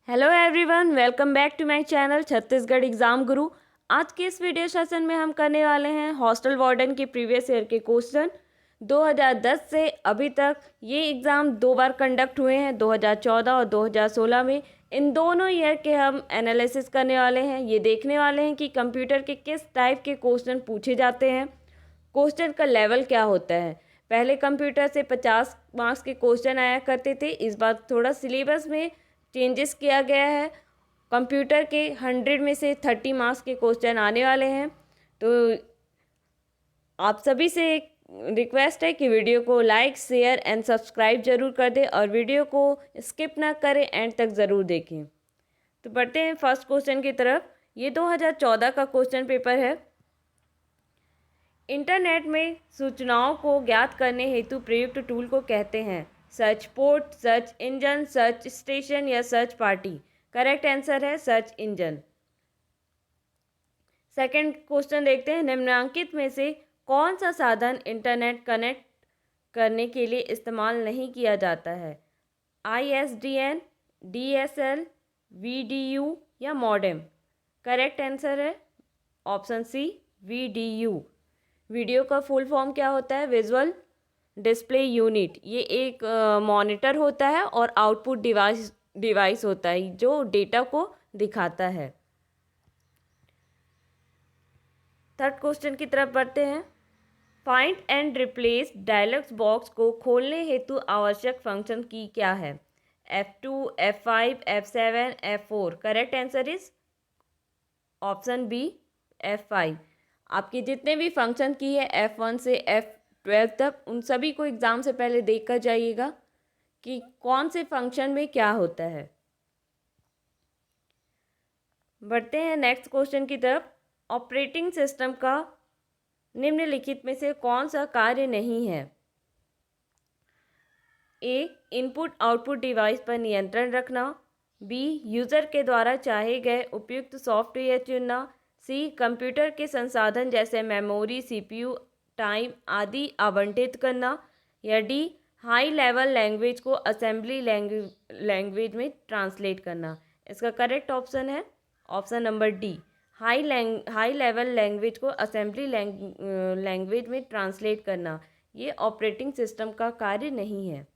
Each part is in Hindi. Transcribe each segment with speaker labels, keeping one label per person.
Speaker 1: Hello everyone, welcome back to my channel Chhattisgarh exam Guru. आज के इस वीडियो सेशन में हम करने वाले हैं हॉस्टल वार्डन के प्रीवियस ईयर के क्वेश्चन 2010 से अभी तक। ये एग्ज़ाम दो बार कंडक्ट हुए हैं, 2014 और 2016 में। इन दोनों ईयर के हम एनालिसिस करने वाले हैं। ये देखने वाले हैं कि कंप्यूटर के किस टाइप के क्वेश्चन पूछे जाते हैं, क्वेश्चन का लेवल क्या होता है। पहले कंप्यूटर से 50 मार्क्स के क्वेश्चन आया करते थे, इस बार थोड़ा सिलेबस में चेंजेस किया गया है। कंप्यूटर के 100 में से 30 मार्क्स के क्वेश्चन आने वाले हैं। तो आप सभी से एक रिक्वेस्ट है कि वीडियो को लाइक, शेयर एंड सब्सक्राइब जरूर कर दें और वीडियो को स्किप ना करें, एंड तक ज़रूर देखें। तो बढ़ते हैं फर्स्ट क्वेश्चन की तरफ। ये 2014 का क्वेश्चन पेपर है। इंटरनेट में सूचनाओं को ज्ञात करने हेतु प्रयुक्त टूल को कहते हैं search port, search engine, search station या सर्च पार्टी। करेक्ट आंसर है सर्च इंजन। सेकंड क्वेश्चन देखते हैं। निम्नलिखित में से कौन सा साधन इंटरनेट कनेक्ट करने के लिए इस्तेमाल नहीं किया जाता है? ISDN, DSL, VDU या मॉडेम। करेक्ट आंसर है ऑप्शन सी, VDU। वीडियो का फुल फॉर्म क्या होता है? Visual display unit. ये एक मॉनिटर होता है और आउटपुट डिवाइस होता है जो डेटा को दिखाता है। थर्ड क्वेश्चन की तरफ बढ़ते हैं। Find and replace dialog box को खोलने हेतु आवश्यक फंक्शन की क्या है? F2, F5, F7, F4। Correct answer is option B, F5। आपके जितने भी फंक्शन की है F1 से F12 तक, उन सभी को एग्ज़ाम से पहले देख कर जाइएगा कि कौन से फंक्शन में क्या होता है। बढ़ते हैं नेक्स्ट क्वेश्चन की तरफ। ऑपरेटिंग सिस्टम का निम्नलिखित में से कौन सा कार्य नहीं है? ए, इनपुट आउटपुट डिवाइस पर नियंत्रण रखना। बी, यूज़र के द्वारा चाहे गए उपयुक्त सॉफ्टवेयर चुनना। सी, कंप्यूटर के संसाधन जैसे मेमोरी, CPU, टाइम आदि आवंटित करना। या डी, हाई लेवल लैंग्वेज को असेंबली लैंग्वेज में ट्रांसलेट करना। इसका करेक्ट ऑप्शन है option number D, high level language को असेंबली लैंग्वेज में ट्रांसलेट करना। ये ऑपरेटिंग सिस्टम का कार्य नहीं है।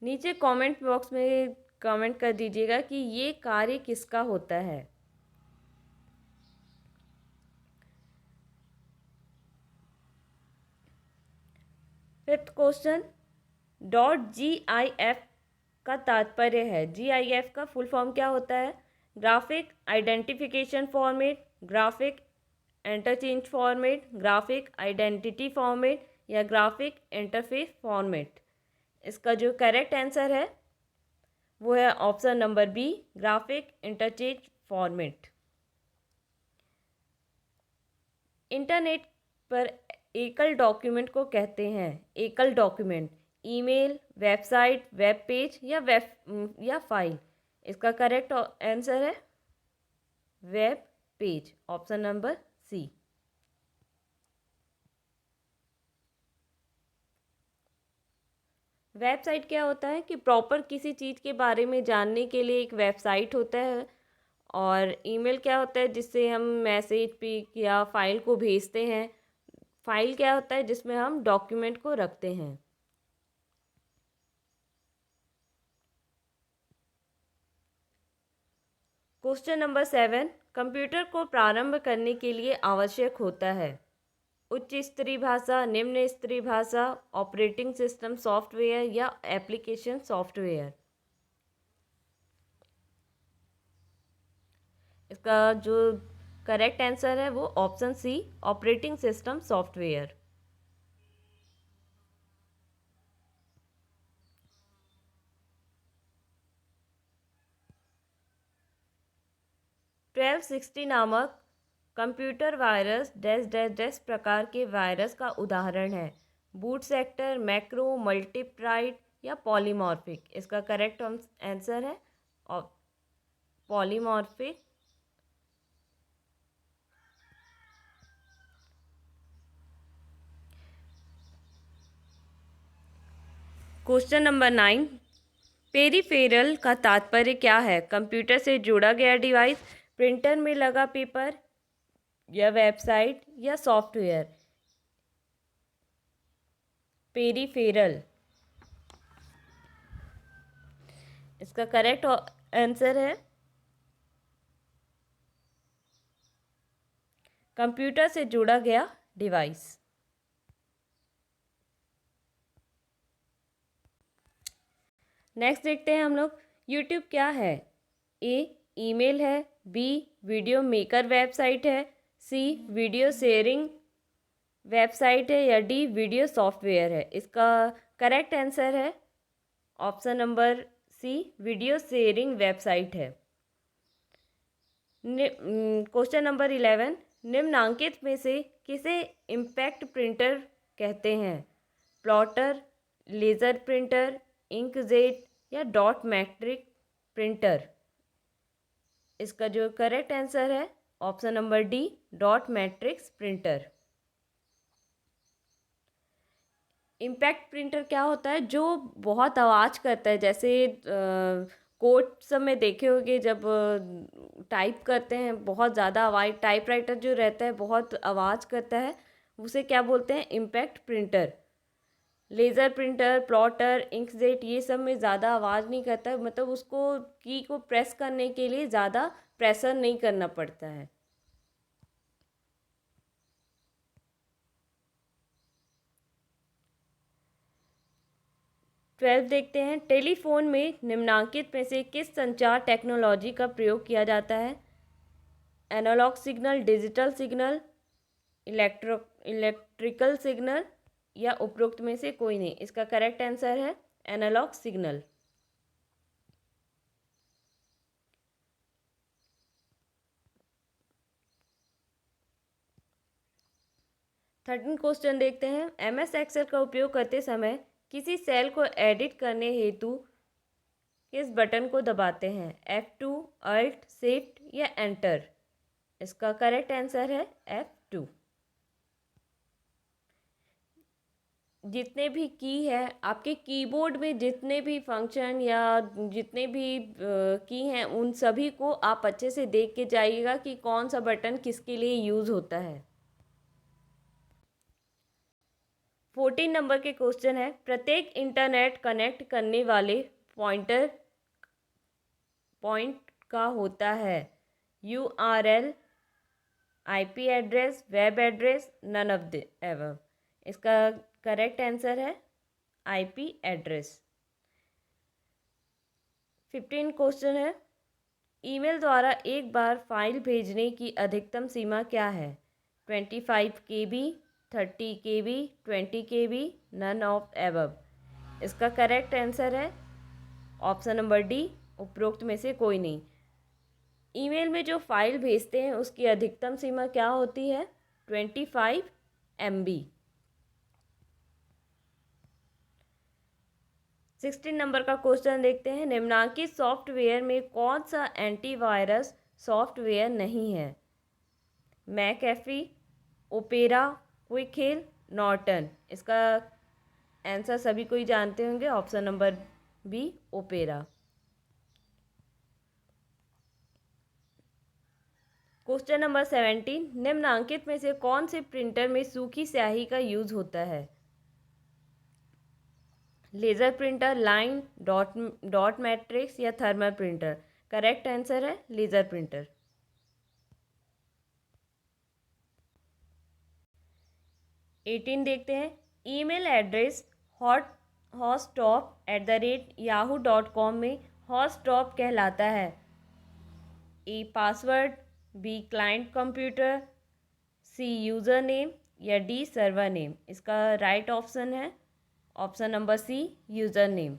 Speaker 1: नीचे कमेंट बॉक्स में कमेंट कर दीजिएगा कि ये कार्य किसका होता है। Fifth question. .gif का तात्पर्य है? GIF का फुल फॉर्म क्या होता है? Graphic identification format, graphic interchange format, graphic identity format या ग्राफिक इंटरफेस फॉर्मेट। इसका जो करेक्ट आंसर है वो है option number B, graphic interchange format. Internet पर एकल डॉक्यूमेंट को कहते हैं एकल document, email, website, web page या फाइल। इसका करेक्ट आंसर है web page, option number C. Website क्या होता है कि प्रॉपर किसी चीज़ के बारे में जानने के लिए एक वेबसाइट होता है। और ईमेल क्या होता है? जिससे हम मैसेज पे या फाइल को भेजते हैं। फाइल क्या होता है? जिसमें हम डॉक्यूमेंट को रखते हैं। Question number 7। कंप्यूटर को प्रारंभ करने के लिए आवश्यक होता है उच्च स्तरीय भाषा, निम्न स्तरीय भाषा, ऑपरेटिंग सिस्टम सॉफ्टवेयर या एप्लीकेशन सॉफ्टवेयर। इसका जो करेक्ट आंसर है वो option C, operating system software. Twelve 60 नामक computer virus dash dash dash प्रकार के वायरस का उदाहरण है? बूट सेक्टर, मैक्रो, मल्टीप्राइड या पॉलीमॉर्फिक। इसका करेक्ट आंसर है पॉलीमॉर्फिक। Question number 9। पेरिफेरल का तात्पर्य क्या है? कंप्यूटर से जुड़ा गया डिवाइस, प्रिंटर में लगा पेपर या वेबसाइट या सॉफ्टवेयर। पेरिफेरल, इसका करेक्ट आंसर है कंप्यूटर से जुड़ा गया डिवाइस। नेक्स्ट देखते हैं हम लोग, यूट्यूब क्या है? ए ईमेल है, बी वीडियो मेकर वेबसाइट है, सी वीडियो शेयरिंग वेबसाइट है, या डी वीडियो सॉफ्टवेयर है। इसका करेक्ट आंसर है option number C, video sharing website है। क्वेश्चन नंबर 11, निम्नांकित में से किसे इम्पैक्ट प्रिंटर कहते हैं? प्लॉटर, लेज़र प्रिंटर, इंकजेट या डॉट मैट्रिक प्रिंटर। इसका जो करेक्ट आंसर है option number D, dot matrix printer. Impact printer क्या होता है? जो बहुत आवाज़ करता है, जैसे कोर्ट सब में देखे होंगे, जब टाइप करते हैं बहुत ज़्यादा आवाज़, टाइपराइटर जो रहता है बहुत आवाज़ करता है, उसे क्या बोलते हैं? Impact printer. Laser printer, plotter, inkjet ये सब में ज़्यादा आवाज़ नहीं करता है, मतलब उसको की को प्रेस करने के लिए ज़्यादा प्रेशर नहीं करना पड़ता है। ट्वेल्थ देखते हैं, टेलीफोन में निम्नांकित में से किस संचार टेक्नोलॉजी का प्रयोग किया जाता है? Analogue signal, digital signal, electrical signal या उपरोक्त में से कोई नहीं। इसका करेक्ट आंसर है एनालॉग सिग्नल। थर्टीन क्वेश्चन देखते हैं, MS एक्सेल का उपयोग करते समय किसी सेल को एडिट करने हेतु किस बटन को दबाते हैं? F2, Alt, Shift या एंटर। इसका करेक्ट आंसर है F2। जितने भी की है आपके कीबोर्ड में, जितने भी फंक्शन या जितने भी की हैं, उन सभी को आप अच्छे से देख के जाइएगा कि कौन सा बटन किसके लिए यूज़ होता है। 14 नंबर के क्वेश्चन है, प्रत्येक इंटरनेट कनेक्ट करने वाले पॉइंट का होता है URL, IP address, web address, none of the above. इसका करेक्ट आंसर है IP एड्रेस। 15 क्वेश्चन है, ईमेल द्वारा एक बार फाइल भेजने की अधिकतम सीमा क्या है? 25 KB, 30 KB, 20 KB, none of above. इसका करेक्ट आंसर है ऑप्शन नंबर डी, उपरोक्त में से कोई नहीं। ईमेल में जो फाइल भेजते हैं उसकी अधिकतम सीमा क्या होती है? 25 MB। 16 नंबर का क्वेश्चन देखते हैं, निम्नांकित सॉफ्टवेयर में कौन सा एंटीवायरस सॉफ्टवेयर नहीं है? McAfee, Opera, Quick Heal, Norton. इसका आंसर सभी कोई जानते होंगे, option number B, Opera. Question number 17, निम्नांकित में से कौन से प्रिंटर में सूखी स्याही का यूज होता है? Laser printer, line, dot matrix या थर्मल प्रिंटर। करेक्ट आंसर है लेज़र प्रिंटर। एटीन देखते हैं, ईमेल एड्रेस hotstop@yahoo.com में हॉटस्टॉप कहलाता है? A password, B client computer, C user name या डी सर्वर नेम। इसका राइट ऑप्शन है option number C, user name.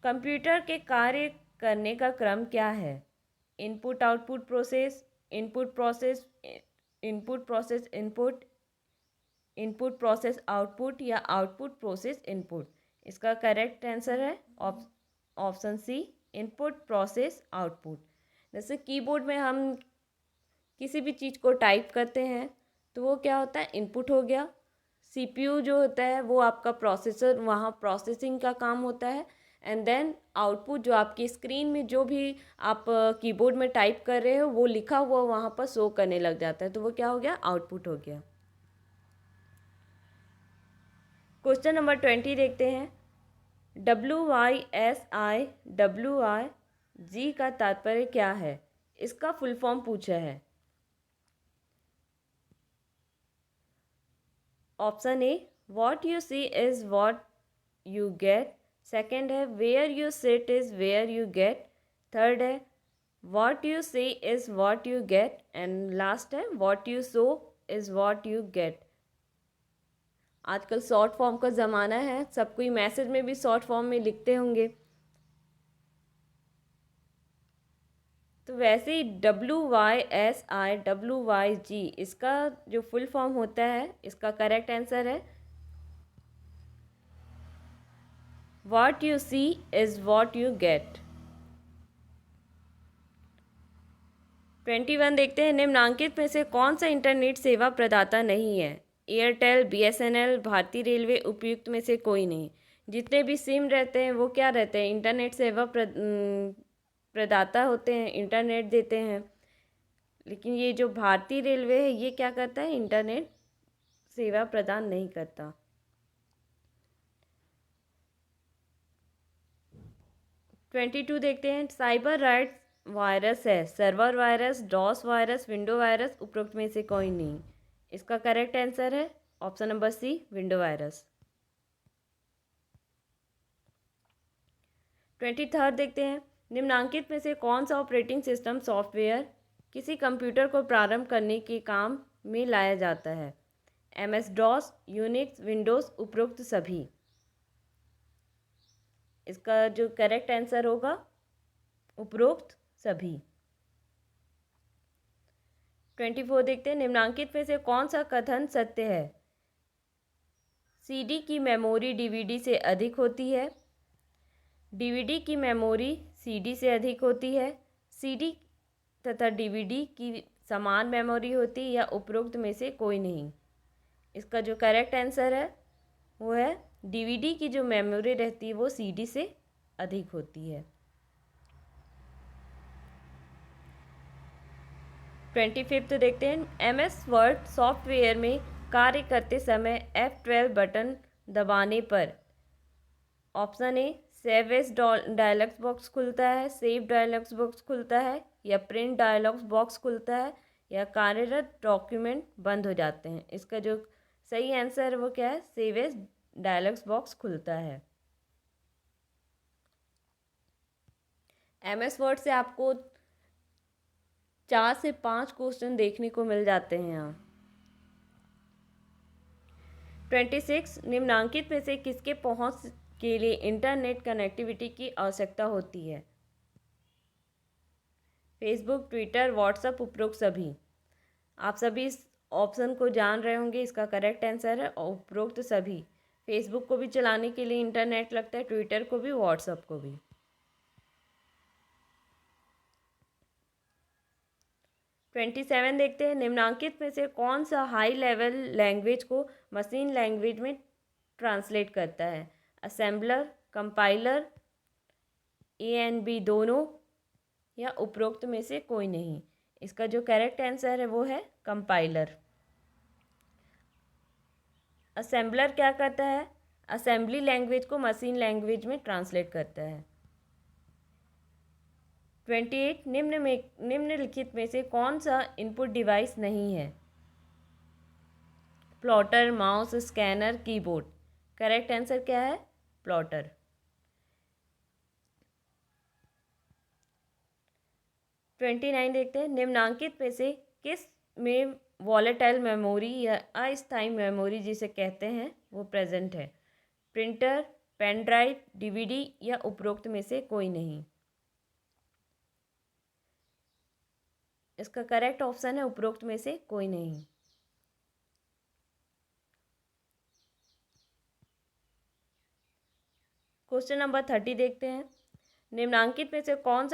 Speaker 1: Computer के कार्य करने का क्रम क्या है? Input output process, input process input, input process output या आउटपुट प्रोसेस इनपुट। इसका करेक्ट आंसर है option C, input process output. जैसे कीबोर्ड में हम किसी भी चीज़ को टाइप करते हैं तो वो क्या होता है? इनपुट हो गया। CPU जो होता है वो आपका प्रोसेसर, वहाँ प्रोसेसिंग का काम होता है। एंड देन आउटपुट जो आपकी स्क्रीन में जो भी आप कीबोर्ड में टाइप कर रहे हो वो लिखा हुआ वहाँ पर शो करने लग जाता है, तो वो क्या हो गया, आउटपुट हो गया। क्वेश्चन नंबर 20 देखते हैं। WYSIWIG का तात्पर्य क्या है, इसका फुल फॉर्म पूछा है। Option A, what you see is what you get. Second है, where you sit is where you get. Third है, what you see is what you get. And last है, what you saw is what you get. आजकल शॉर्ट फॉर्म का ज़माना है, सब कोई मैसेज में भी शॉर्ट फॉर्म में लिखते होंगे, तो वैसे ही WYSIWYG इसका जो फुल फॉर्म होता है, इसका करेक्ट आंसर है What you see is what you get। 21 देखते हैं। निम्नांकित में से कौन सा इंटरनेट सेवा प्रदाता नहीं है। एयरटेल, BSNL, भारतीय रेलवे, उपयुक्त में से कोई नहीं। जितने भी सिम रहते हैं वो क्या रहते हैं, इंटरनेट सेवा प्रदाता होते हैं, इंटरनेट देते हैं। लेकिन ये जो भारतीय रेलवे है ये क्या करता है, इंटरनेट सेवा प्रदान नहीं करता। 22 देखते हैं। साइबर राइट्स वायरस है, server virus, DOS virus, window virus, उपरोक्त में से कोई नहीं। इसका करेक्ट आंसर है option number C, window virus. 23 देखते हैं। निम्नांकित में से कौन सा ऑपरेटिंग सिस्टम सॉफ्टवेयर किसी कंप्यूटर को प्रारंभ करने के काम में लाया जाता है। MS डॉस, यूनिक्स, विंडोज़, उपरोक्त सभी। इसका जो करेक्ट आंसर होगा उपरोक्त सभी। 24 देखते हैं। निम्नांकित में से कौन सा कथन सत्य है। CD की मेमोरी DVD से अधिक होती है। DVD की मेमोरी CD से अधिक होती है। CD तथा DVD की समान मेमोरी होती है, या उपरोक्त में से कोई नहीं। इसका जो करेक्ट आंसर है वो है DVD की जो मेमोरी रहती है वो CD से अधिक होती है। 25 देखते हैं। MS वर्ड सॉफ्टवेयर में कार्य करते समय F12 बटन दबाने पर option A, save as dialog box खुलता है, सेव डायलॉग बॉक्स खुलता है, या प्रिंट डायलॉग बॉक्स खुलता है, या कार्यरत डॉक्यूमेंट बंद हो जाते हैं। इसका जो सही आंसर है वो क्या है, सेव एज डायलॉग बॉक्स खुलता है। MS वर्ड से आपको 4 से 5 क्वेश्चन देखने को मिल जाते हैं यहाँ। 26 निम्नांकित में से किसके पहुंच के लिए इंटरनेट कनेक्टिविटी की आवश्यकता होती है। फेसबुक, ट्विटर, व्हाट्सएप, उपरोक्त सभी। आप सभी इस ऑप्शन को जान रहे होंगे, इसका करेक्ट आंसर है उपरोक्त सभी। फेसबुक को भी चलाने के लिए इंटरनेट लगता है, ट्विटर को भी, व्हाट्सएप को भी। 27 देखते हैं। निम्नांकित में से कौन सा हाई लेवल लैंग्वेज को मशीन लैंग्वेज में ट्रांसलेट करता है। असेंबलर, कंपाइलर, A और B दोनों, या उपरोक्त में से कोई नहीं। इसका जो करेक्ट आंसर है वो है कंपाइलर। असेंबलर क्या करता है, असेंबली लैंग्वेज को मशीन लैंग्वेज में ट्रांसलेट करता है। 28 निम्नलिखित में से कौन सा इनपुट डिवाइस नहीं है। Plotter, mouse, scanner, keyboard. Correct answer क्या है, प्लॉटर। 29 देखते हैं। निम्नांकित में से किस में वॉलेटाइल मेमोरी या अस्थायी मेमोरी जिसे कहते हैं वो प्रेजेंट है। प्रिंटर, पेन ड्राइव, DVD, या उपरोक्त में से कोई नहीं। इसका करेक्ट ऑप्शन है उपरोक्त में से कोई नहीं। क्वेश्चन नंबर 30 देखते हैं। निम्नांकित में से कौन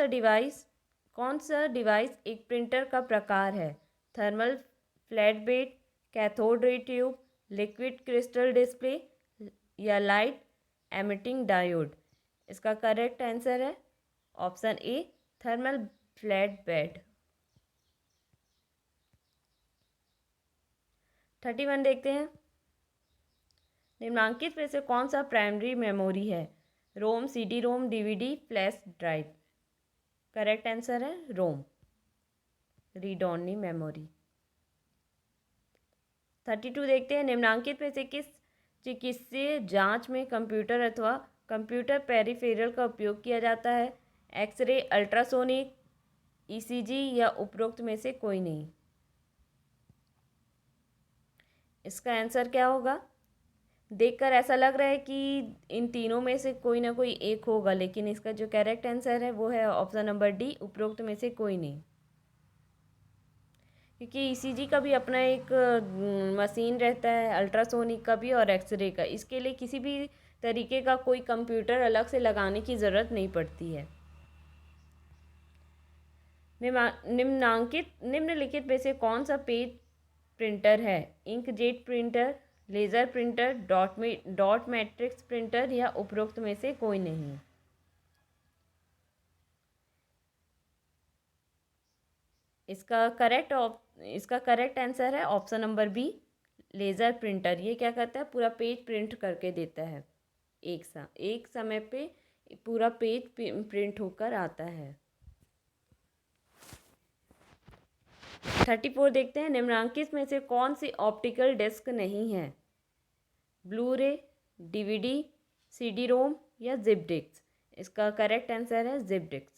Speaker 1: सा डिवाइस एक प्रिंटर का प्रकार है। Thermal, flat bed, cathode ray tube, liquid crystal display, या लाइट एमिटिंग डायोड। इसका करेक्ट आंसर है ऑप्शन ए, थर्मल फ्लैट बेड। 31 देखते हैं, निम्नांकित में से कौन सा प्राइमरी मेमोरी है? ROM, CD ROM, DVD, flash drive. Correct answer है रोम, रीड ओनली मेमोरी। 32 देखते हैं, निम्नांकित में से किस चिकित्सीय जांच में कंप्यूटर अथवा कंप्यूटर पेरिफेरल का उपयोग किया जाता है? एक्सरे, अल्ट्रासोनिक, ईसीजी या उपरोक्त में से कोई नहीं। इसका आंसर क्या होगा? देखकर ऐसा लग रहा है कि इन तीनों में से कोई ना कोई एक होगा, लेकिन इसका जो करेक्ट आंसर है वो है ऑप्शन नंबर डी, उपरोक्त में से कोई नहीं। क्योंकि ईसीजी का भी अपना एक मशीन रहता है, अल्ट्रासोनिक का भी और एक्सरे का। इसके लिए किसी भी तरीके का कोई कंप्यूटर अलग से लगाने की ज़रूरत नहीं पड़ती है। निम्नलिखित में से कौन सा पेज प्रिंटर है? Inkjet printer, laser printer, dot matrix printer या उपरोक्त में से कोई नहीं। इसका करेक्ट आंसर है option number B, laser printer. ये क्या करता है? पूरा पेज प्रिंट करके देता है, एक समय पे पूरा पेज प्रिंट होकर आता है। 34 देखते हैं, निम्नांकित में से कौन सी ऑप्टिकल डिस्क नहीं है? ब्लू रे, डीवीडी, सीडी रोम या जिप डिस्क। इसका करेक्ट आंसर है जिप डिस्क।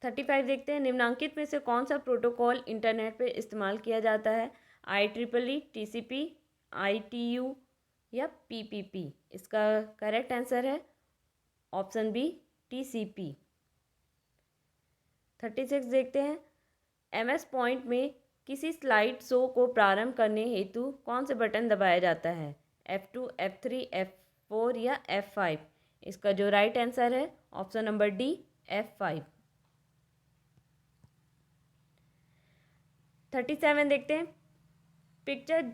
Speaker 1: 35 देखते हैं, निम्नांकित में से कौन सा प्रोटोकॉल इंटरनेट पर इस्तेमाल किया जाता है? IEEE, TCP, ITU या PPP। इसका करेक्ट आंसर है ऑप्शन बी, TCP। 36 देखते हैं, MS पॉइंट में किसी स्लाइड शो को प्रारंभ करने हेतु कौन से बटन दबाया जाता है? F2, F3, F4 या F5। इसका जो राइट आंसर है ऑप्शन नंबर डी, F5। 37 देखते हैं, पिक्चर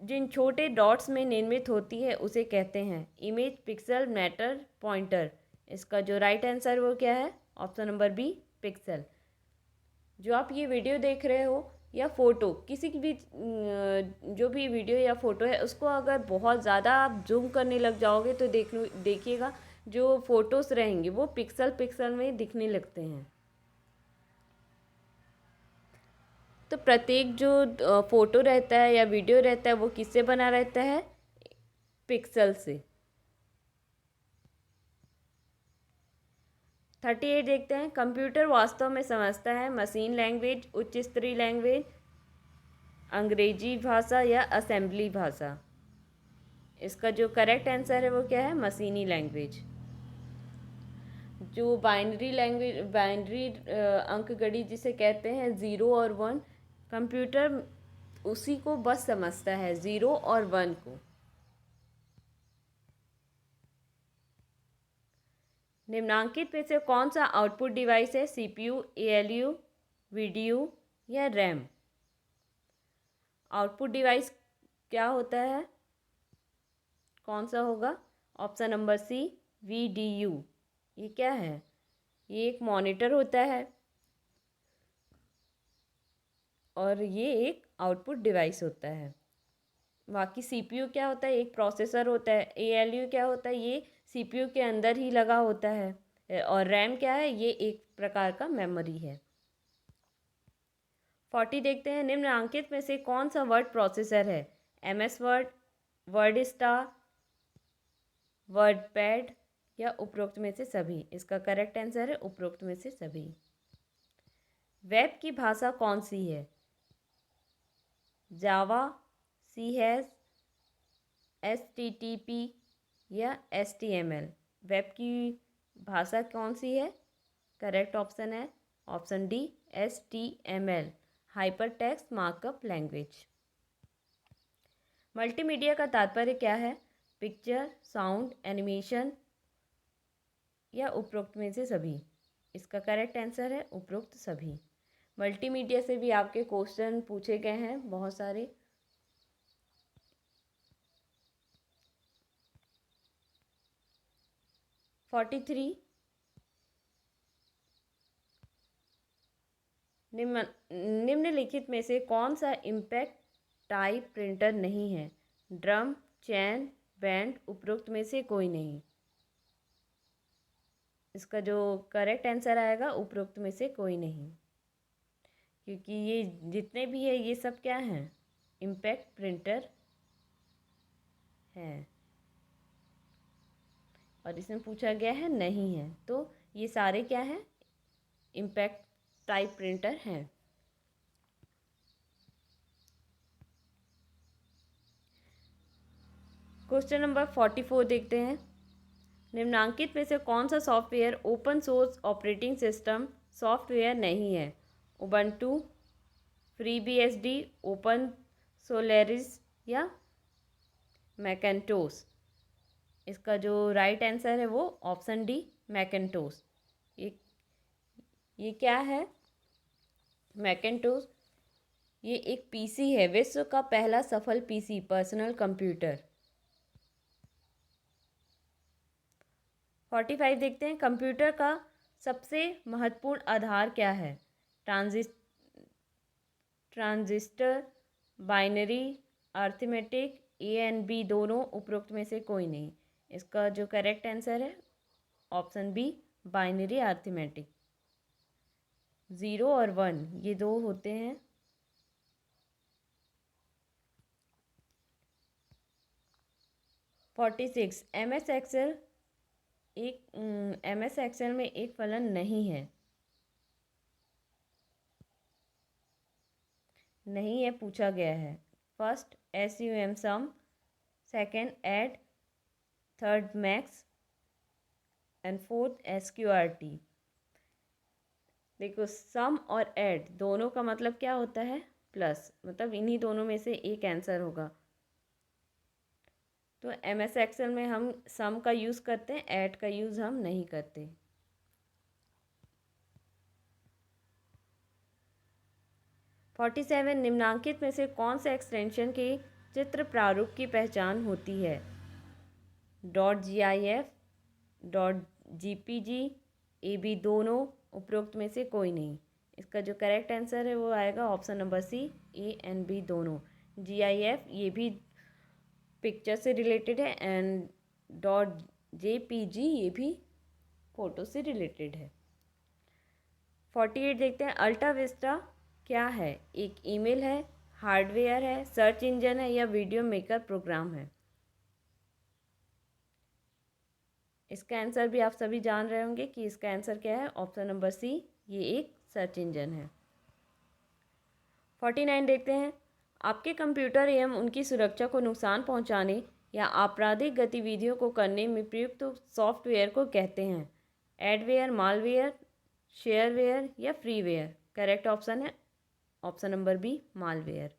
Speaker 1: जिन छोटे डॉट्स में निर्मित होती है उसे कहते हैं? Image, pixel, matter, pointer. इसका जो राइट आंसर वो क्या है? Option number B, pixel. जो आप ये वीडियो देख रहे हो या फ़ोटो, किसी की भी जो भी वीडियो या फ़ोटो है उसको अगर बहुत ज़्यादा आप जूम करने लग जाओगे तो देखिएगा जो फ़ोटोज़ रहेंगे वो पिक्सल पिक्सल में दिखने लगते हैं। तो प्रत्येक जो फ़ोटो रहता है या वीडियो रहता है वो किससे बना रहता है? पिक्सल से। 38 देखते हैं, कंप्यूटर वास्तव में समझता है मशीन लैंग्वेज, उच्च स्तरीय लैंग्वेज, अंग्रेजी भाषा या असेंबली भाषा। इसका जो करेक्ट आंसर है वो क्या है? मशीनी लैंग्वेज। जो बाइनरी अंकगणित जिसे कहते हैं 0 और 1, कंप्यूटर उसी को बस समझता है, 0 और 1 को। निम्नांकित में से कौन सा आउटपुट डिवाइस है? CPU, ALU, VDU या रैम। आउटपुट डिवाइस क्या होता है? कौन सा होगा? Option number C, VDU। ये क्या है? ये एक मॉनिटर होता है और ये एक आउटपुट डिवाइस होता है। बाकी CPU क्या होता है? एक प्रोसेसर होता है। ALU क्या होता है? ये CPU के अंदर ही लगा होता है। और रैम क्या है? ये एक प्रकार का मेमोरी है। 40 देखते हैं, निम्नांकित में से कौन सा वर्ड प्रोसेसर है? MS word, word star, word pad या उपरोक्त में से सभी। इसका करेक्ट आंसर है उपरोक्त में से सभी। वेब की भाषा कौन सी है? जावा, C#, HTTP या HTML। वेब की भाषा कौन सी है? करेक्ट ऑप्शन है option D, HTML, hyper text markup language. Multimedia का तात्पर्य क्या है? पिक्चर, साउंड, एनिमेशन या उपरोक्त में से सभी। इसका करेक्ट आंसर है उपरोक्त सभी। मल्टीमीडिया से भी आपके क्वेश्चन पूछे गए हैं बहुत सारे। 43, निम्नलिखित में से कौन सा इम्पैक्ट टाइप प्रिंटर नहीं है? ड्रम, चैन, बैंड, उपरोक्त में से कोई नहीं। इसका जो करेक्ट आंसर आएगा उपरोक्त में से कोई नहीं, क्योंकि ये जितने भी है ये सब क्या हैं? इम्पैक्ट प्रिंटर है। और इसमें पूछा गया है नहीं है, तो ये सारे क्या हैं? इम्पैक्ट टाइप प्रिंटर हैं। क्वेश्चन नंबर 44 देखते हैं। निम्नांकित में से कौन सा software open source operating system software नहीं है? उबंटू, FreeBSD, ओपन सोलेरिस या मैकेंटोस? इसका जो राइट आंसर है वो ऑप्शन डी, मैकेंटोस। ये क्या है? मैकेंटोस ये एक पीसी है, विश्व का पहला सफल पीसी, पर्सनल कंप्यूटर। 45 देखते हैं। कंप्यूटर का सबसे महत्वपूर्ण आधार क्या है? Transistor, binary, arithmetic, A and B दोनों, उपरोक्त में से कोई नहीं। इसका जो करेक्ट आंसर है ऑप्शन बी, बाइनरी अर्थमेटिक। 0 और 1 ये दो होते हैं। MS एक्सेल MS एक्सेल में एक फलन नहीं है। नहीं है पूछा गया है। First SUM sum, second add, third max and fourth SQRT। देखो सम और ऐड दोनों का मतलब क्या होता है? प्लस, मतलब इन्हीं दोनों में से एक आंसर होगा। तो MS एक्सेल में हम सम का यूज़ करते हैं, ऐड का यूज़ हम नहीं करते। (47) निम्नांकित में से कौन से एक्सटेंशन के चित्र प्रारूप की पहचान होती है? .gif, .gpg, AB दोनों, उपरोक्त में से कोई नहीं। इसका जो करेक्ट आंसर है वो आएगा option number C, A and B दोनों। GIF ये भी पिक्चर से रिलेटेड है एंड .jpg ये भी फ़ोटो से रिलेटेड है। 48 देखते हैं। अल्टा विस्टा क्या है? एक ईमेल है, हार्डवेयर है, सर्च इंजन है या वीडियो मेकर प्रोग्राम है? इसका आंसर भी आप सभी जान रहे होंगे कि इसका आंसर क्या है। ऑप्शन नंबर सी, ये एक सर्च इंजन है। 49 देखते हैं। आपके कंप्यूटर एवं उनकी सुरक्षा को नुकसान पहुंचाने या आपराधिक गतिविधियों को करने में प्रयुक्त सॉफ्टवेयर को कहते हैं? एडवेयर, मालवेयर, शेयरवेयर या फ्रीवेयर? करेक्ट ऑप्शन है ऑप्शन नंबर बी, मालवेयर।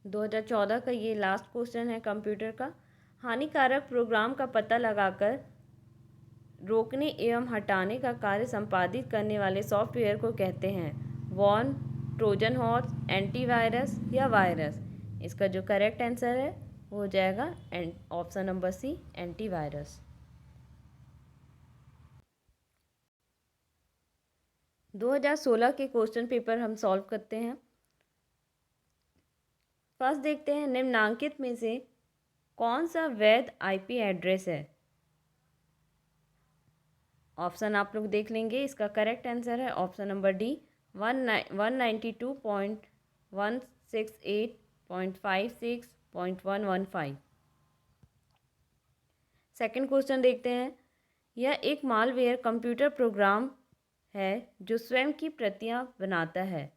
Speaker 1: (2014) 2014 का ये लास्ट क्वेश्चन है कंप्यूटर का। हानिकारक प्रोग्राम का पता लगाकर रोकने एवं हटाने का कार्य संपादित करने वाले सॉफ्टवेयर को कहते हैं? वॉर्न, ट्रोजन हॉर्स, एंटीवायरस या वायरस? इसका जो करेक्ट आंसर है वो हो जाएगा ऑप्शन नंबर सी, एंटीवायरस। 2016 के क्वेश्चन पेपर हम सॉल्व करते हैं। फर्स्ट देखते हैं। निम्नांकित में से कौन सा वैध IP एड्रेस है? ऑप्शन आप लोग देख लेंगे। इसका करेक्ट आंसर है option number D, 192.168.56.115। Second question देखते हैं। यह एक मालवेयर कंप्यूटर प्रोग्राम है जो स्वयं की प्रतियां बनाता है।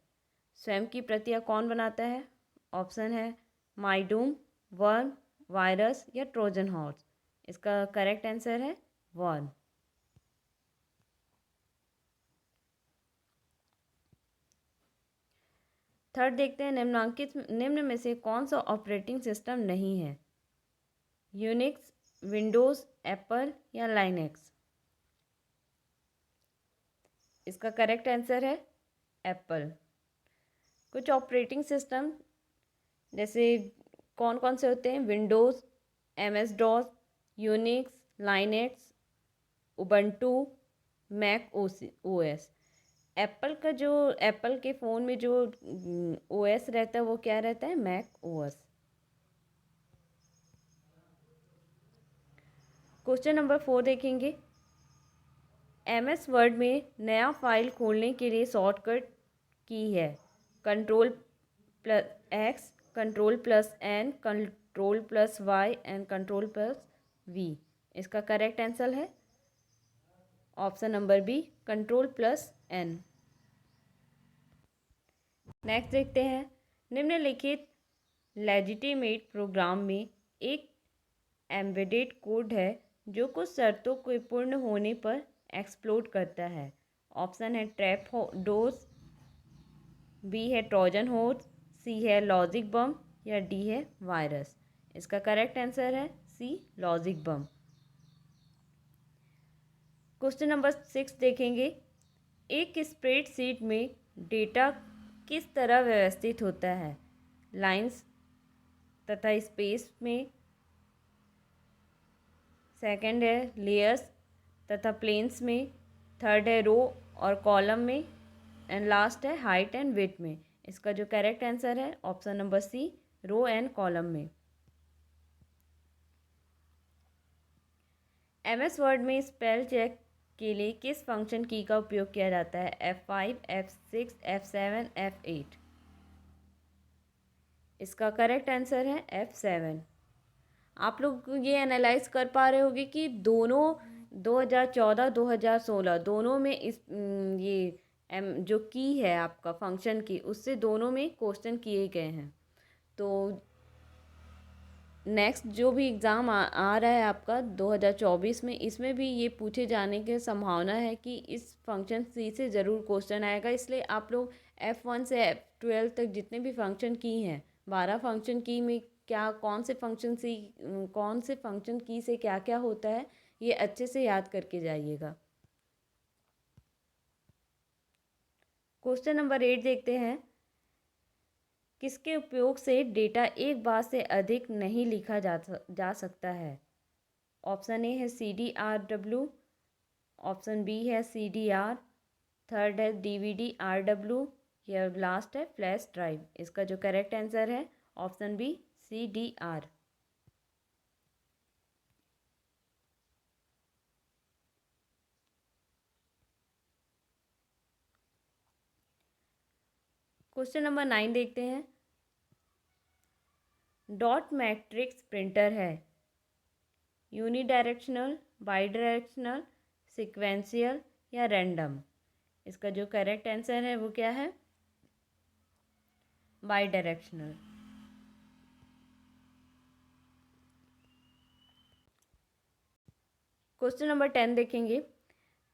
Speaker 1: स्वयं की प्रतियां कौन बनाता है? ऑप्शन है माइडूम, वर्म, वायरस या ट्रोजन हॉर्स? इसका करेक्ट आंसर है वर्म। थर्ड देखते हैं। निम्न में से कौन सा ऑपरेटिंग सिस्टम नहीं है? यूनिक्स, विंडोज़, एप्पल या लाइनेक्स? इसका करेक्ट आंसर है एप्पल। कुछ ऑपरेटिंग सिस्टम जैसे कौन कौन से होते हैं? Windows, MS DOS, Unix, Linux, Ubuntu, Mac OS. Apple के फ़ोन में जो ओएस रहता है वो क्या रहता है? Mac OS. क्वेश्चन नंबर 4 देखेंगे। MS वर्ड में नया फाइल खोलने के लिए शॉर्टकट की है Ctrl+X, Ctrl+N, Ctrl+Y and Ctrl+V। इसका करेक्ट आंसर है option number B, Ctrl+N। Next देखते हैं। निम्नलिखित लेजिटिमेट प्रोग्राम में एक एम्बेडेड कोड है जो कुछ शर्तों के पूर्ण होने पर एक्सप्लोड करता है। ऑप्शन है ट्रैप डोज, बी है ट्रोजन हॉर्स, सी है लॉजिक बम या डी है वायरस। इसका करेक्ट आंसर है सी, लॉजिक बम। क्वेश्चन नंबर 6 देखेंगे। एक स्प्रेडशीट में डेटा किस तरह व्यवस्थित होता है? लाइंस तथा स्पेस में, सेकंड है लेयर्स तथा प्लेन्स में, थर्ड है रो और कॉलम में एंड लास्ट है हाइट एंड विड्थ में। इसका जो करेक्ट आंसर है option number C, row and column में। MS वर्ड में स्पेल चेक के लिए किस फंक्शन की का उपयोग किया जाता है? F5, F6, F7, F8। इसका करेक्ट आंसर है F7। आप लोग ये एनालाइज कर पा रहे होंगे कि दोनों 2014 2016 दोनों में ये जो की है आपका फंक्शन की, उससे दोनों में क्वेश्चन किए गए हैं। तो नेक्स्ट जो भी एग्ज़ाम आ रहा है आपका 2024 में, इसमें भी ये पूछे जाने की संभावना है कि इस फंक्शन सी से ज़रूर क्वेश्चन आएगा। इसलिए आप लोग F1 से F12 तक जितने भी फंक्शन की हैं, 12 फंक्शन की में क्या कौन से फंक्शन की से क्या क्या होता है, ये अच्छे से याद करके जाइएगा। क्वेश्चन नंबर 8 देखते हैं। किसके उपयोग से डेटा एक बार से अधिक नहीं लिखा जा सकता है? ऑप्शन ए है CDRW, ऑप्शन बी है CDR, थर्ड है DVD-RW या लास्ट है फ्लैश ड्राइव। इसका जो करेक्ट आंसर है option B, CDR। Question number 9 देखते हैं। डॉट मैट्रिक्स प्रिंटर है यूनिडायरेक्शनल, बाईडायरेक्शनल, सीक्वेंशियल या रैंडम। इसका जो करेक्ट आंसर है वो क्या है? बाईडायरेक्शनल। क्वेश्चन नंबर 10 देखेंगे।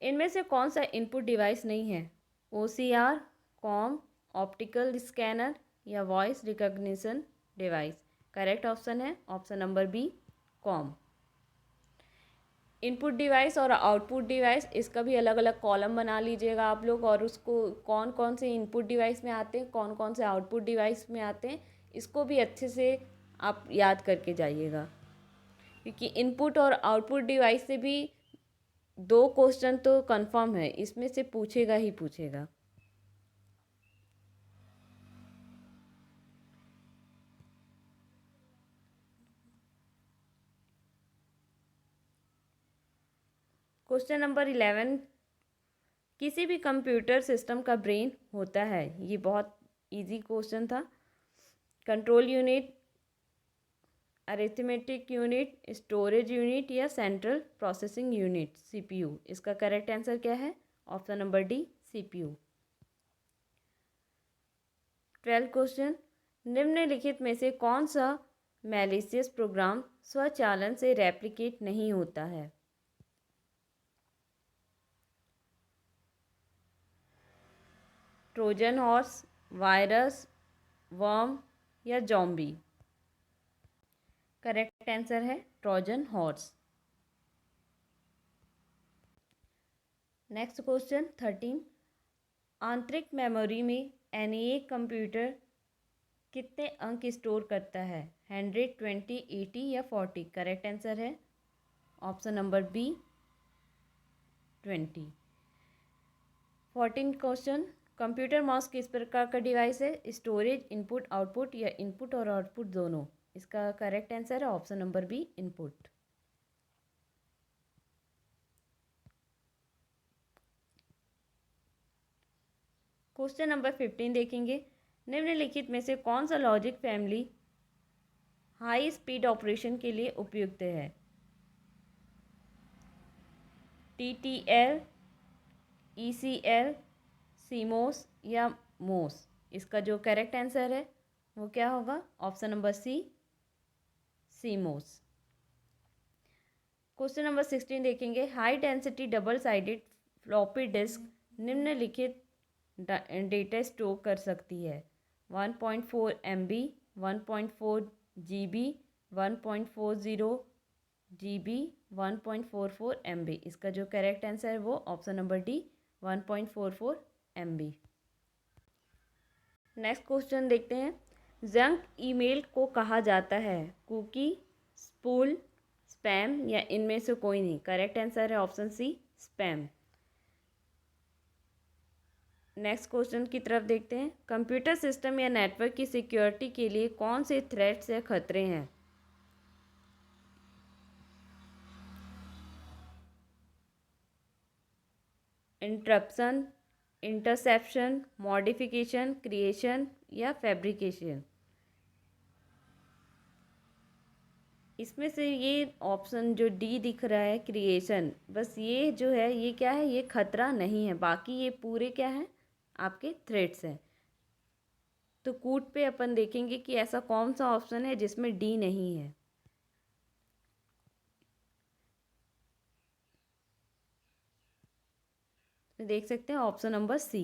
Speaker 1: इनमें से कौन सा इनपुट डिवाइस नहीं है? OCR, कॉम, ऑप्टिकल स्कैनर या voice recognition device. Correct option है option number B, COM. Input device और आउटपुट डिवाइस, इसका भी अलग अलग कॉलम बना लीजिएगा आप लोग, और उसको कौन कौन से इनपुट डिवाइस में आते हैं, कौन कौन से आउटपुट डिवाइस में आते हैं, इसको भी अच्छे से आप याद करके जाइएगा। क्योंकि इनपुट और आउटपुट डिवाइस से भी 2 क्वेश्चन तो कंफर्म है, इसमें से पूछेगा ही पूछेगा। Question number 11। किसी भी कंप्यूटर सिस्टम का ब्रेन होता है? ये बहुत इजी क्वेश्चन था। Control unit, arithmetic unit, storage unit या सेंट्रल प्रोसेसिंग यूनिट, CPU। इसका करेक्ट आंसर क्या है? Option number D, CPU। 12 question. निम्नलिखित में से कौन सा मैलिशियस प्रोग्राम स्वचालन से रेप्लिकेट नहीं होता है? ट्रोजन हॉर्स, वायरस, वर्म या जॉम्बी। करेक्ट आंसर है ट्रोजन हॉर्स। Next question 13। आंतरिक मेमोरी में एनईए कंप्यूटर कितने अंक स्टोर करता है? 100, 20, 80 या 40? करेक्ट आंसर है option number B 20। 14 question, computer mouse किस प्रकार का डिवाइस है? स्टोरेज, इनपुट आउटपुट या इनपुट और आउटपुट दोनों? इसका करेक्ट आंसर है option number B input. Question number 15 देखेंगे, निम्नलिखित में से कौन सा logic family high speed operation के लिए उपयुक्त है? TTL, ECL, सीमोस या मोस? इसका जो करेक्ट आंसर है वो क्या होगा? Option number C CMOS. Question number 16 देखेंगे, high density double sided floppy disk निम्नलिखित डेटा स्टोर कर सकती है? 1.4 MB, 1.4 GB, 1.40 GB, 1.44 MB? इसका जो करेक्ट आंसर है वो option number D 1.44 MB। Next question देखते हैं, जंक ईमेल को कहा जाता है? कुकी, स्पूल, स्पैम या इनमें से कोई नहीं? करेक्ट आंसर है option C spam. Next question की तरफ देखते हैं, कंप्यूटर सिस्टम या नेटवर्क की सिक्योरिटी के लिए कौन से थ्रेट्स या खतरे हैं? इंटरप्शन, इंटरसेप्शन, मॉडिफिकेशन, क्रिएशन या फैब्रिकेशन? इसमें से ये ऑप्शन जो डी दिख रहा है क्रिएशन, बस ये जो है ये क्या है, ये खतरा नहीं है, बाकी ये पूरे क्या हैं आपके थ्रेट्स हैं। तो कूट पे अपन देखेंगे कि ऐसा कौन सा ऑप्शन है जिसमें डी नहीं है। तो देख सकते हैं ऑप्शन नंबर सी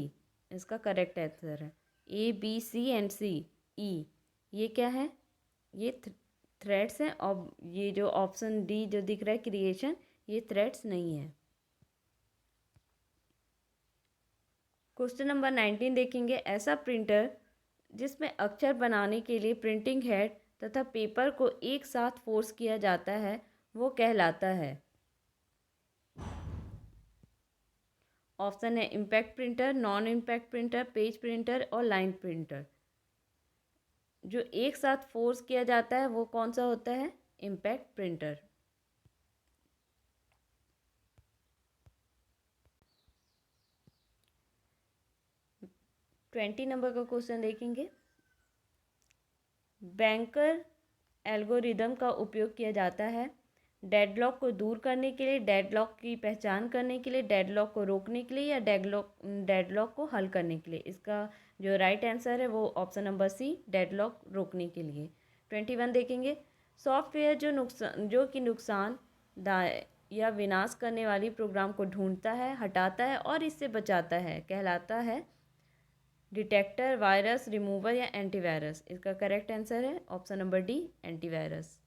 Speaker 1: इसका करेक्ट आंसर है। ए बी सी एंड सी ई ये क्या है, ये थ्रेड्स हैं, और ये जो ऑप्शन डी जो दिख रहा है क्रिएशन, ये थ्रेड्स नहीं है। क्वेश्चन नंबर 19 देखेंगे, ऐसा प्रिंटर जिसमें अक्षर बनाने के लिए प्रिंटिंग हेड तथा पेपर को एक साथ फोर्स किया जाता है वो कहलाता है? ऑप्शन है impact printer, non impact printer, page printer और लाइन प्रिंटर। जो एक साथ फोर्स किया जाता है वो कौन सा होता है? Impact printer. ट्वेंटी नंबर का क्वेश्चन देखेंगे, बैंकर एल्गोरिदम का उपयोग किया जाता है डेडलॉक को दूर करने के लिए, डेडलॉक की पहचान करने के लिए, डेडलॉक को रोकने के लिए या डेडलॉक को हल करने के लिए? इसका जो राइट आंसर है वो ऑप्शन नंबर सी डेडलॉक रोकने के लिए। 21 देखेंगे, सॉफ्टवेयर जो कि नुकसान दाय या विनाश करने वाली प्रोग्राम को ढूंढता है, हटाता है और इससे बचाता है कहलाता है डिटेक्टर, वायरस रिमूवर या एंटीवायरस? इसका करेक्ट आंसर है option number D antivirus.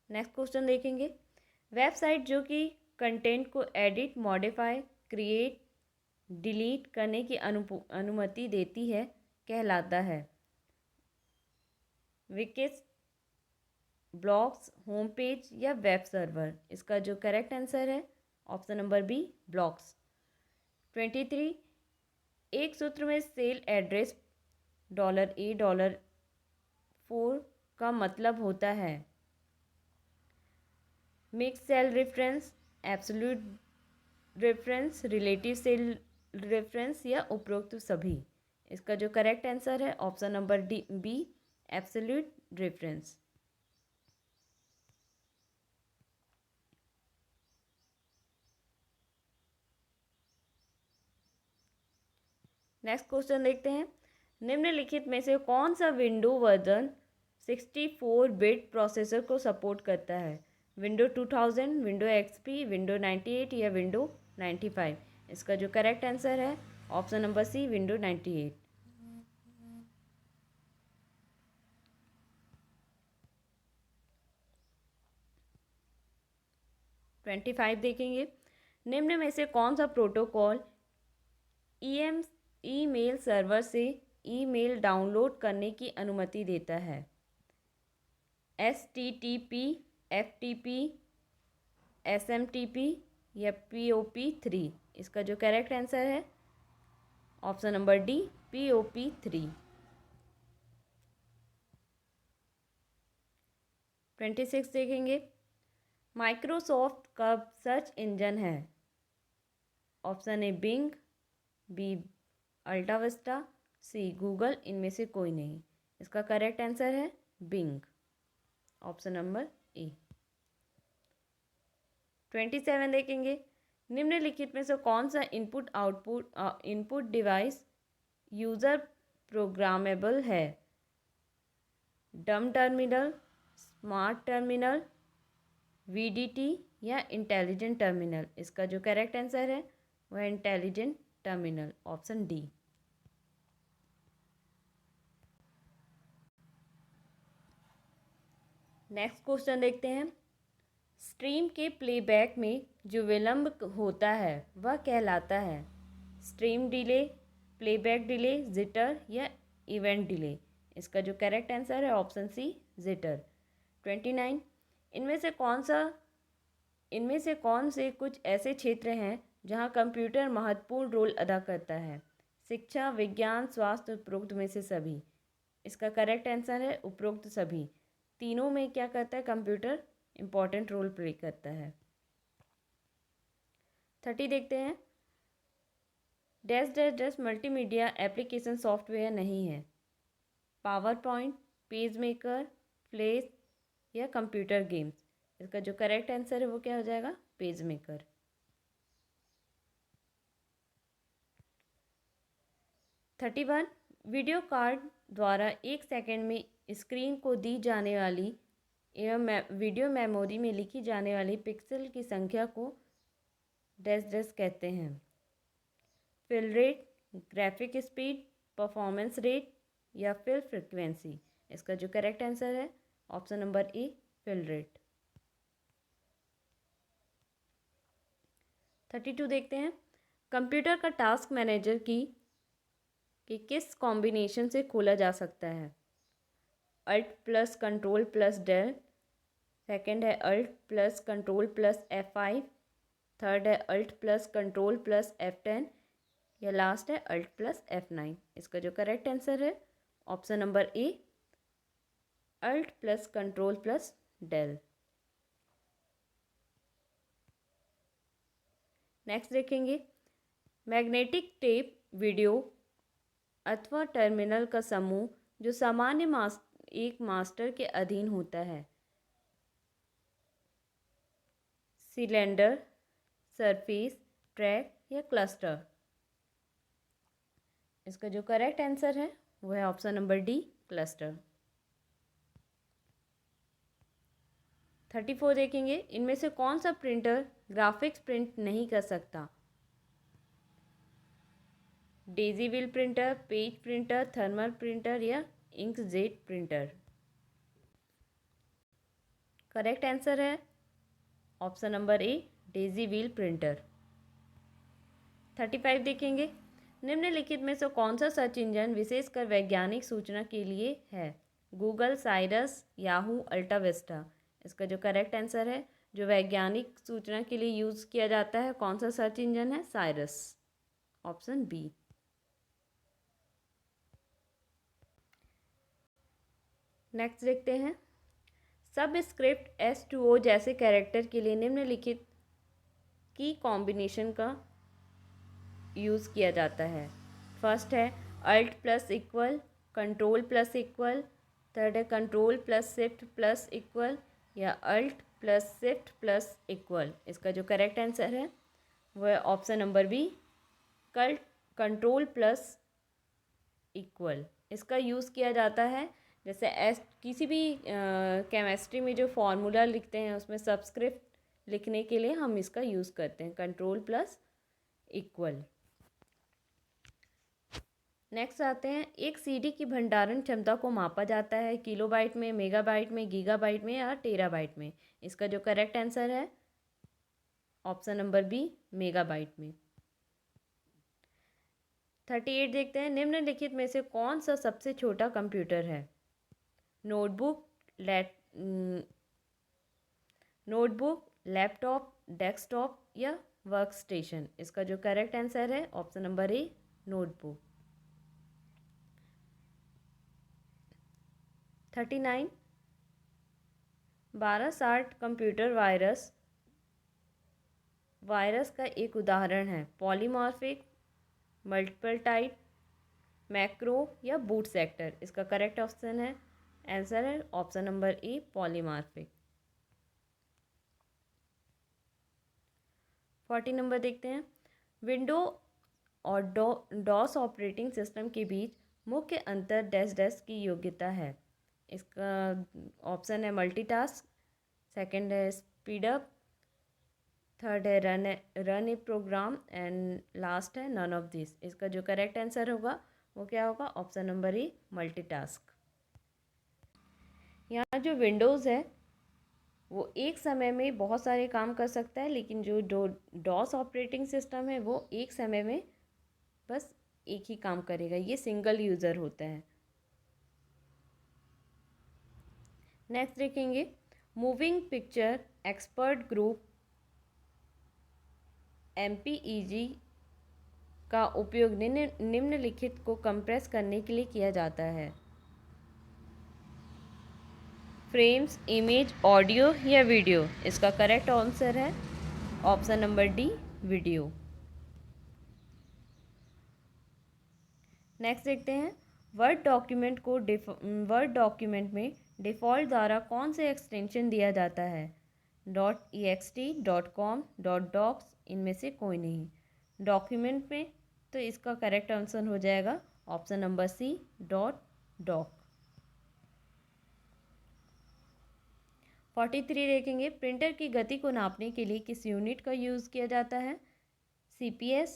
Speaker 1: Next question देखेंगे, वेबसाइट जो कि कंटेंट को एडिट, मॉडिफाई, क्रिएट, डिलीट करने की अनुमति देती है कहलाता है? विकिस, ब्लॉग्स, होम पेज या वेब सर्वर? इसका जो करेक्ट आंसर है ऑप्शन नंबर बी ब्लॉग्स। 23, एक सूत्र में सेल एड्रेस $A $4 का मतलब होता है? Mix cell reference, absolute reference, relative cell reference या उपरोक्त सभी? इसका जो करेक्ट आंसर है option number D B absolute reference. Next question देखते हैं, निम्नलिखित में से कौन सा विंडो वर्जन 64 बिट प्रोसेसर को सपोर्ट करता है? विंडो 2000, विंडो एक्सपी, विंडो 98 या विंडो 95? इसका जो करेक्ट आंसर है ऑप्शन नंबर सी विंडो 98। 25 देखेंगे, निम्न में से कौन सा प्रोटोकॉल ईमेल सर्वर से ईमेल डाउनलोड करने की अनुमति देता है? HTTP, FTP, SMTP या POP3? इसका जो करेक्ट आंसर है ऑप्शन नंबर डी, POP3। 26 देखेंगे, माइक्रोसॉफ्ट का सर्च इंजन है? Option A Bing, B AltaVista, C Google, इनमें से कोई नहीं। इसका करेक्ट आंसर है बिंग, ऑप्शन नंबर ए। 27 देखेंगे, निम्नलिखित में से कौन सा इनपुट डिवाइस यूज़र प्रोग्रामेबल है? डम टर्मिनल, स्मार्ट टर्मिनल, VDT या इंटेलिजेंट टर्मिनल? इसका जो करेक्ट आंसर है वह intelligent terminal, option D. Next question देखते हैं, स्ट्रीम के प्लेबैक में जो विलंब होता है वह कहलाता है? Stream delay, playback delay, jitter या इवेंट डिले? इसका जो करेक्ट आंसर है ऑप्शन सी, जिटर। 29, इनमें से कौन से कुछ ऐसे क्षेत्र हैं जहां कंप्यूटर महत्वपूर्ण रोल अदा करता है? शिक्षा, विज्ञान, स्वास्थ्य, उपरोक्त में से सभी? इसका करेक्ट आंसर है उपरोक्त सभी। तीनों में क्या करता है कंप्यूटर? इम्पॉर्टेंट रोल प्ले करता है। 30 देखते हैं, dash dash dash multimedia application software नहीं है? Power point, page maker, flash या कंप्यूटर गेम्स? इसका जो करेक्ट आंसर है वो क्या हो जाएगा? Page maker. 31, वीडियो कार्ड द्वारा 1 सेकंड में स्क्रीन को दी जाने वाली एवं वीडियो मेमोरी में लिखी जाने वाली पिक्सल की संख्या को डैश डैश कहते हैं? Fill rate, graphic speed, performance rate या फिल फ्रिक्वेंसी? इसका जो करेक्ट आंसर है option number A, fill rate. 32 देखते हैं, कंप्यूटर का टास्क मैनेजर की किस कॉम्बिनेशन से खोला जा सकता है? Alt plus control plus del, second है alt plus control plus F5, third है alt plus control plus F10 या लास्ट है अल्ट प्लस F9? इसका जो करेक्ट आंसर है option number A, alt plus control plus del. Next देखेंगे, मैग्नेटिक टेप वीडियो अथवा टर्मिनल का समूह जो सामान्य एक मास्टर के अधीन होता है? सिलेंडर, सरफेस, ट्रैक या क्लस्टर? इसका जो करेक्ट आंसर है वो है ऑप्शन नंबर डी, क्लस्टर। 34 देखेंगे, इनमें से कौन सा प्रिंटर ग्राफिक्स प्रिंट नहीं कर सकता? Daisy wheel printer, page printer, thermal printer या इंकजेट प्रिंटर? करेक्ट आंसर है ऑप्शन नंबर ए, डेजी व्हील प्रिंटर। 35 देखेंगे, निम्नलिखित में से कौन सा सर्च इंजन विशेषकर वैज्ञानिक सूचना के लिए है? Google, Cyrus, Yahoo, AltaVista? इसका जो करेक्ट आंसर है, जो वैज्ञानिक सूचना के लिए यूज़ किया जाता है कौन सा सर्च इंजन है? साइरस, ऑप्शन बी। नेक्स्ट देखते हैं, सब स्क्रिप्ट S2O जैसे कैरेक्टर के लिए निम्नलिखित की कॉम्बिनेशन का यूज़ किया जाता है? फर्स्ट है alt plus equal, control plus equal, third है control plus shift plus equal या alt plus shift plus equal? इसका जो करेक्ट आंसर है वह option number B, control plus equal. इसका यूज़ किया जाता है जैसे किसी भी केमिस्ट्री में जो फॉर्मूला लिखते हैं उसमें सबस्क्रिप्ट लिखने के लिए हम इसका यूज़ करते हैं, कंट्रोल प्लस इक्वल। नेक्स्ट आते हैं, एक सीडी की भंडारण क्षमता को मापा जाता है किलोबाइट में, मेगाबाइट में, गीगाबाइट में या टेराबाइट में? इसका जो करेक्ट आंसर है ऑप्शन नंबर बी मेगाबाइट में। 38 देखते हैं, निम्नलिखित में से कौन सा सबसे छोटा कंप्यूटर है? नोटबुक, नोटबुक, लैपटॉप, डेस्कटॉप या वर्क स्टेशन? इसका जो करेक्ट आंसर है ऑप्शन नंबर ए नोटबुक। 39 1260 कंप्यूटर वायरस का एक उदाहरण है। पॉलीमॉर्फिक, मल्टीपल टाइप, मैक्रो या बूट सेक्टर? इसका करेक्ट ऑप्शन है आंसर है ऑप्शन नंबर ए पॉलीमॉर्फिक। 40 नंबर देखते हैं, विंडो और डॉस ऑपरेटिंग सिस्टम के बीच मुख्य अंतर डैश डैश की योग्यता है। इसका ऑप्शन है मल्टीटास्क, सेकंड है स्पीड अप, थर्ड है run a program and last है नन ऑफ दिस। इसका जो करेक्ट आंसर होगा वो क्या होगा? Option number A multitask. यहाँ जो विंडोज़ है वो एक समय में बहुत सारे काम कर सकता है, लेकिन जो डॉस ऑपरेटिंग सिस्टम है वो एक समय में बस एक ही काम करेगा, ये सिंगल यूज़र होता है। नेक्स्ट देखेंगे, moving picture expert group MPEG का उपयोग निम्नलिखित को कंप्रेस करने के लिए किया जाता है। फ्रेम्स, इमेज, ऑडियो या वीडियो? इसका करेक्ट आंसर है option number D video. Next देखते हैं, वर्ड डॉक्यूमेंट में डिफ़ॉल्ट द्वारा कौन से एक्सटेंशन दिया जाता है? .ext, .com, .docs? इनमें से कोई नहीं। डॉक्यूमेंट में तो इसका करेक्ट आंसर हो जाएगा ऑप्शन नंबर सी .doc। 43 देखेंगे, प्रिंटर की गति को नापने के लिए किस यूनिट का यूज़ किया जाता है? CPS,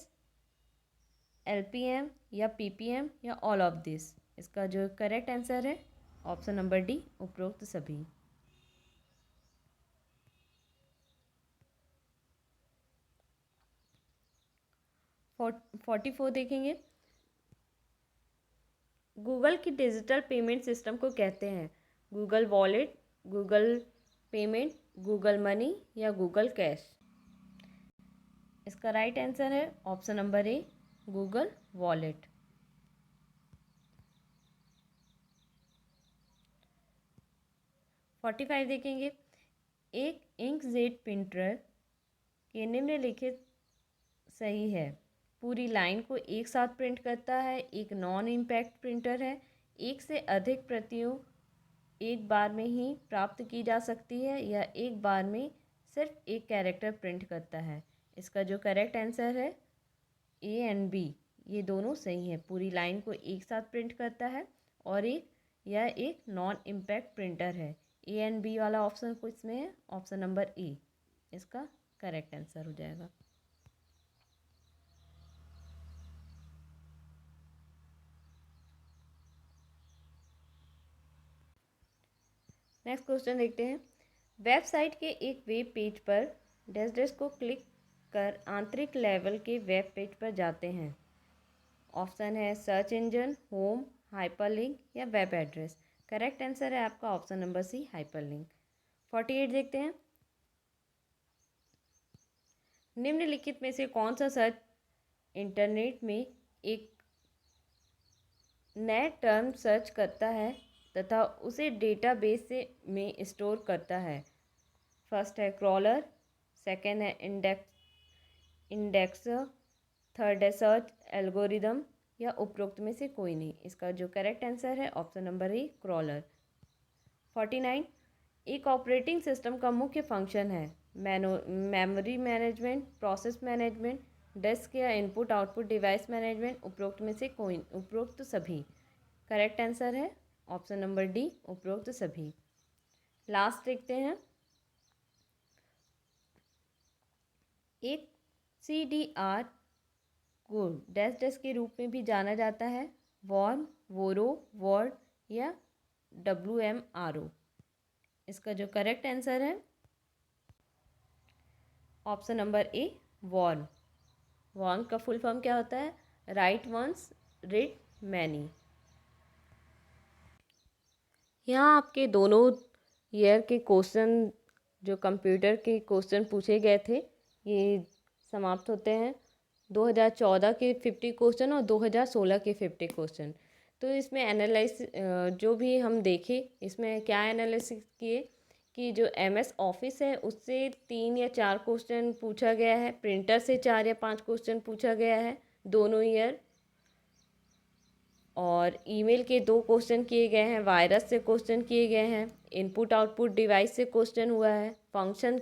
Speaker 1: LPM या PPM या ऑल ऑफ दिस? इसका जो करेक्ट आंसर है ऑप्शन नंबर डी उपरोक्त सभी। 44 देखेंगे, गूगल की डिजिटल पेमेंट सिस्टम को कहते हैं? Google wallet, Google payment, Google money या गूगल कैश? इसका राइट आंसर है ऑप्शन नंबर ए गूगल वॉलेट। 45 देखेंगे, एक इंकजेट प्रिंटर के निम्नलिखित सही है? पूरी लाइन को एक साथ प्रिंट करता है, एक नॉन इम्पैक्ट प्रिंटर है, एक से अधिक प्रतियों एक बार में ही प्राप्त की जा सकती है, या एक बार में सिर्फ एक कैरेक्टर प्रिंट करता है? इसका जो करेक्ट आंसर है ए एंड बी, ये दोनों सही है। पूरी लाइन को एक साथ प्रिंट करता है और यह एक नॉन इम्पैक्ट प्रिंटर है। ए एंड बी वाला ऑप्शन किस में है? ऑप्शन नंबर ए इसका करेक्ट आंसर हो जाएगा। नेक्स्ट क्वेश्चन देखते हैं, वेबसाइट के एक वेब पेज पर डैश डैश को क्लिक कर आंतरिक लेवल के वेब पेज पर जाते हैं। ऑप्शन है सर्च इंजन, होम, हाइपरलिंक या वेब एड्रेस? करेक्ट आंसर है आपका ऑप्शन नंबर सी हाइपरलिंक। 48 देखते हैं, निम्नलिखित में से कौन सा सर्च इंटरनेट में एक नए टर्म सर्च करता है तथा उसे डेटाबेस में स्टोर करता है? फर्स्ट है क्रॉलर, सेकेंड है इंडेक्सर, थर्ड है सर्च एल्गोरिदम या उपरोक्त में से कोई नहीं? इसका जो करेक्ट आंसर है ऑप्शन नंबर ए क्रॉलर। 49 एक ऑपरेटिंग सिस्टम का मुख्य फंक्शन है? Memory management, process management, disk या इनपुट आउटपुट डिवाइस मैनेजमेंट? उपरोक्त में से कोई, उपरोक्त सभी। करेक्ट आंसर है ऑप्शन नंबर डी उपरोक्त सभी। लास्ट देखते हैं, एक CDR को डैश डैश के रूप में भी जाना जाता है? वॉर्म, वोरो, वर्ड या WMRO? इसका जो करेक्ट आंसर है option number A WORM. WORM का फुल फॉर्म क्या होता है? Write once, read many. यहाँ आपके दोनों ईयर के क्वेश्चन, जो कंप्यूटर के क्वेश्चन पूछे गए थे, ये समाप्त होते हैं। 2014 के 50 क्वेश्चन और 2016 के 50 क्वेश्चन। तो इसमें एनालिसिस जो भी हम देखे, इसमें क्या एनालिसिस किए कि जो MS ऑफिस है उससे 3 या 4 क्वेश्चन पूछा गया है, प्रिंटर से 4 या 5 क्वेश्चन पूछा गया है दोनों ईयर, और ईमेल के 2 क्वेश्चन किए गए हैं, वायरस से क्वेश्चन किए गए हैं, इनपुट आउटपुट डिवाइस से क्वेश्चन हुआ है, फंक्शन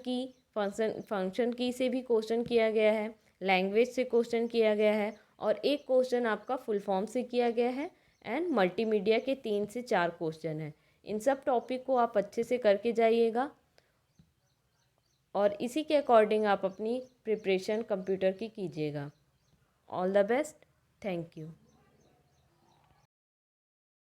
Speaker 1: की से भी क्वेश्चन किया गया है, लैंग्वेज से क्वेश्चन किया गया है, और एक क्वेश्चन आपका फुल फॉर्म से किया गया है, एंड मल्टीमीडिया के 3 से 4 क्वेश्चन हैं। इन सब टॉपिक को आप अच्छे से करके जाइएगा और इसी के अकॉर्डिंग आप अपनी प्रिपरेशन कंप्यूटर की कीजिएगा। All the best. Thank you.